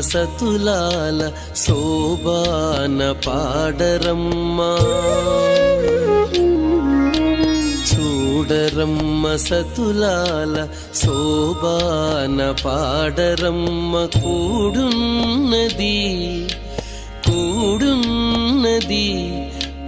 సతులాల శోభాన పాడరమ్మ చూడరమ్మ సతులాల శోభాన పాడరమ్మ కూడున్నది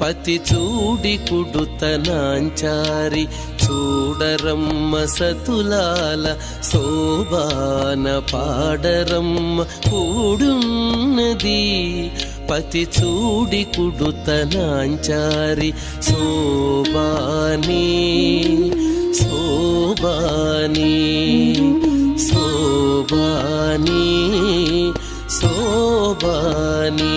పతి చూడి కుడుతనాంచారి చూడరమ్మ సతులాల శోభాన పాడరమ్మ కూడున్నది పతి చూడి కుడుతనాంచారి శోభాని శోభాని శోభాని శోభాని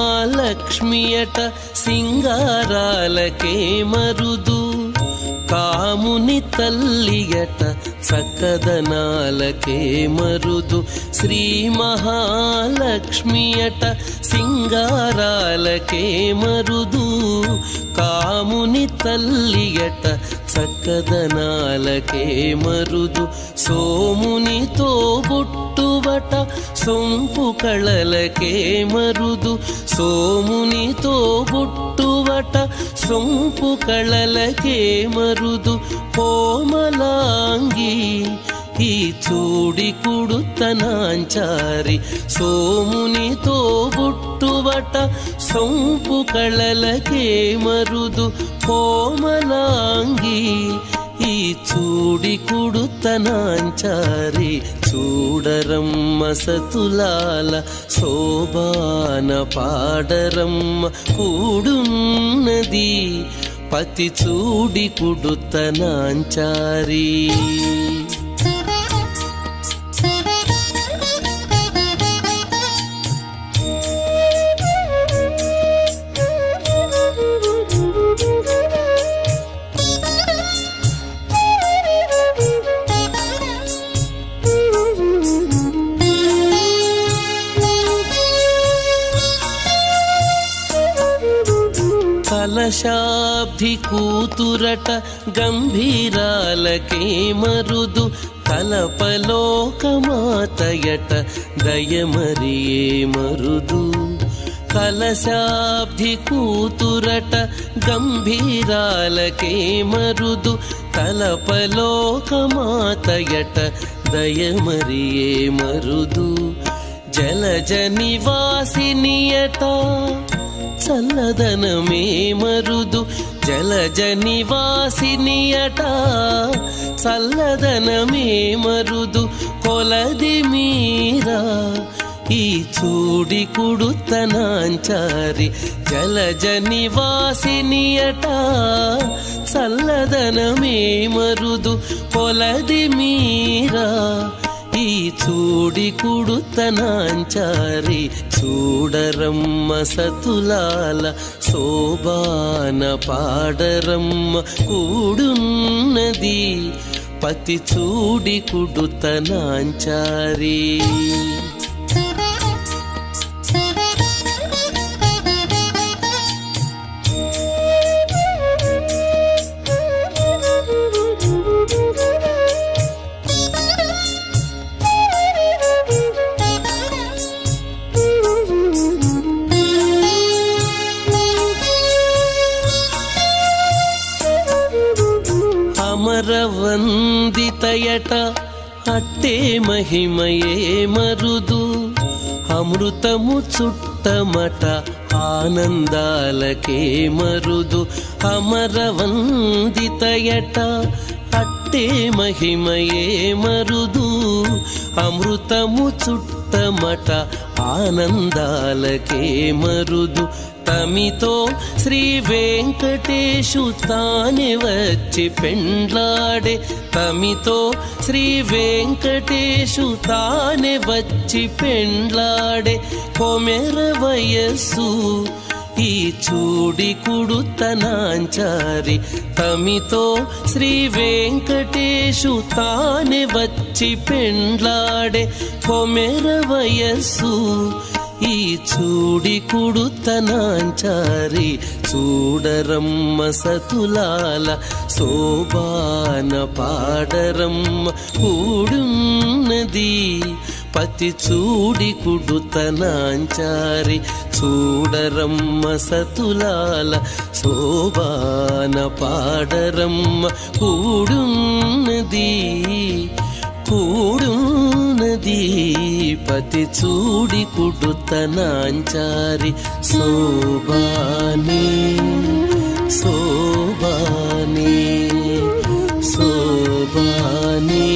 మహాలక్ష్మియట సింగారాలకే మరుదు కాముని తల్లియట చక్కదనాలకే మరుదు శ్రీ మహాలక్ష్మియట సింగారాలకే మరుదు కాముని తల్లియట చక్కదనాలకే మరుదు సోమునితో బుట్టువట సొంపు కళలకే మరుదు సోమునితో బుట్టువట సొంపు కళలకే మరుదు కోమలాంగి ఈ చూడి కుడుతనాంచారి సోమునితో బుట్టువట సొంపు కళలకే మరుదు కోమలాంగి ఈ చూడి కుడుతనాంచారి చూడరమ్మ సతులాల శోభాన పాడరమ్మ కూడున్నది పతి చూడి కుడుతనాంచారి కలశాబ్ది కూతురట గంభీరాలకే మరుదు కలపలోకమాతయట దయమరియే మరుదు కలశాబ్ది కూతురట గంభీరాలకే మరుదు కలపలోకమాతయట దయమరియే మరుదు జలజ నివాసినియట చల్లదనమే మరుదు జలజ నివాసినియట చల్లదనమే మరుదు కొలది మీరా ఈ చూడి కుడుతనాంచారి జలజ నివాసినియట చల్లదనమే మరుదు కొలది మీరా ఈ చూడి కుడుతనాంచారి చూడరమ్మ సతులాల శోభాన పాడరమ్మ కూడున్నది పతి చూడి కుడుతనాంచారి అమరవందితయట అట్టే మహిమయే మరుదు అమృతము చుట్టమట ఆనందాలకే మరుదు అమరవందితయట అట్టే మహిమయే మరుదు అమృతము చుట్టమట ఆనందాలకే మరుదు తమితో శ్రీ వెంకటేశు తానే వచ్చి పెండ్లాడే తమితో శ్రీ వెంకటేశు తానే వచ్చి పెండ్లాడే కొమెర వయస్సు ఈ చూడి కుడుతనాంచారి తమితో శ్రీ వెంకటేశు తానే వచ్చి పెండ్లాడే కొమెర వయస్సు ఈ చూడి కుడుతనాంచారి చూడరమ్మ సతులాల శోభాన పాడరమ్మ కూడున్నది పతి చూడి కుడుతనాంచారి చూడరమ్మ సతులాల శోభాన పాడరమ్మ కూడున్నది కూడున్నది పతి చూడి కుడుతనాంచారి శోభాని శోభాని శోభాని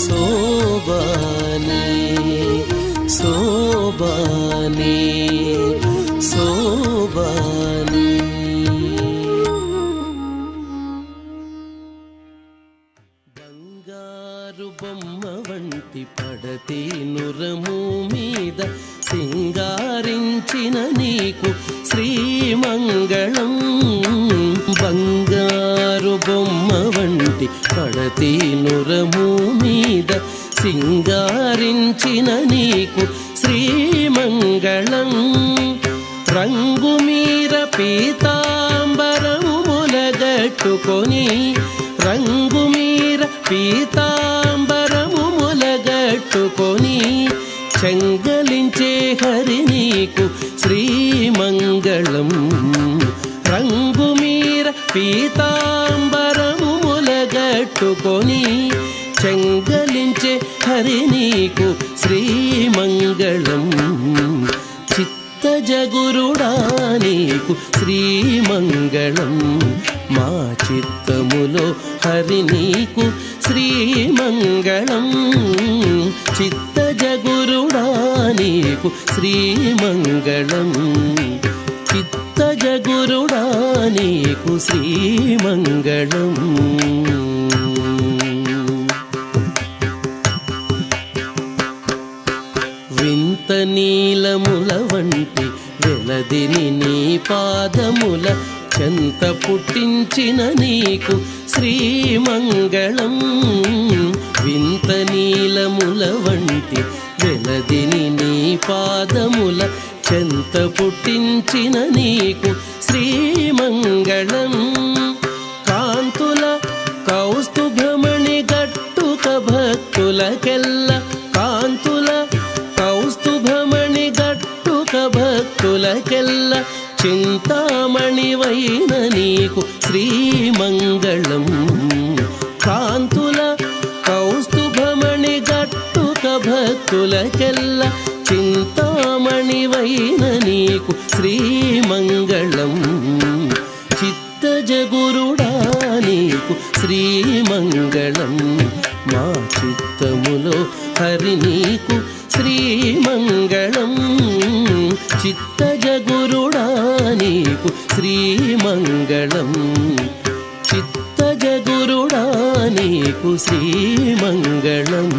శోభాని శోభాని శోభాని. బంగారు బొమ్మ వంటి పడతి నురము మీద సింగారించిన నీకు శ్రీమంగళం. బంగారు బొమ్మ వంటి పడతి నురము మీద సింగారించిన నీకు శ్రీమంగళం. రంగు మీర పీతాంబరము ములగట్టుకొని రంగు మీర పీతాంబరము ములగట్టుకొని చెంగలించే హరి నీకు శ్రీమంగళం. రంగు మీర పీతాంబరము ములగట్టుకొని చెంగలించే హరి నీకు శ్రీమంగళం. చిత్తజగురుడా నీకు శ్రీమంగళం. మా చిత్తములో హరి నీకు శ్రీమంగళం. చిత్తజగురుడా నీకు శ్రీమంగళం. చిత్తజగురుడా నీకు శ్రీమంగళం. వింత నీలముల వంటి వెలదిని నీ పాదముల చెంత పుట్టించిన నీకు శ్రీమంగళం. వింత నీలముల వంటి వెలదిని నీ పాదముల చెంత పుట్టించిన నీకు శ్రీమంగళం. కాంతుల కౌస్తుభమణి గట్టుక భక్తులకెల్ల కాంతుల కౌస్తుభమణి గట్టుక భక్తులకెల్ల చింతామణివైన నీకు శ్రీమంగళం. కాంతుల కౌస్తుభమణి గట్టుక భక్తులకెల్ల చింతామణివైన నీకు శ్రీమంగళం. చిత్తజగురుడా నీకు శ్రీమంగళం. మా చిత్తములో హరి నీకు శ్రీమంగళం. చిత్తజగురుడా నీకు శ్రీమంగళం. చిత్తజగురుడా నీకు శ్రీమంగళం.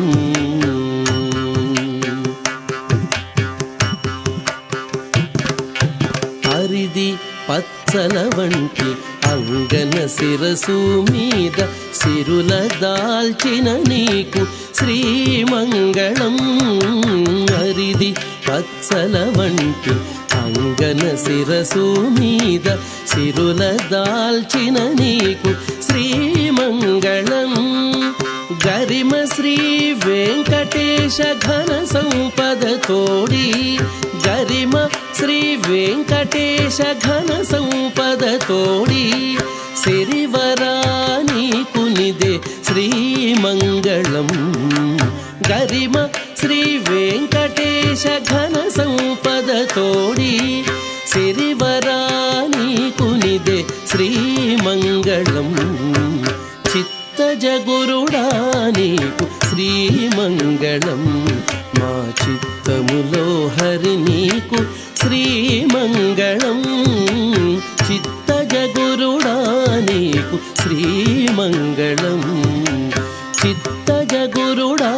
హరిది పచ్చల వంటి అంగన శిరసు మీద సిరుల దాల్చిన నీకు శ్రీమంగళం. హరిది పచ్చల వంటి అంగన శిరసు మీద సిరుల దాల్చిన నీకు శ్రీమంగళం. గరిమ శ్రీ వెంకటేశ ఘన సంపద తోడి గరిమ శ్రీ వెంకటేశ ఘన సంపద తోడి సిరివరా నీకు నిదే శ్రీమంగళం. గరిమ శ్రీ వెంకటేశ ఘన సంపద తోడి సిరివరా నీకు నిదే శ్రీమంగళం. చిత్తజగురుడా నీకు శ్రీమంగళం. మా చిత్తములో హరి నీకు శ్రీమంగళం చిత్తజగురుడా నీకు శ్రీమంగళం చిత్తజగురుడా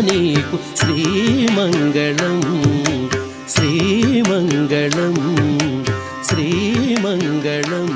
నీకు శ్రీమంగళం శ్రీమంగళం శ్రీమంగళం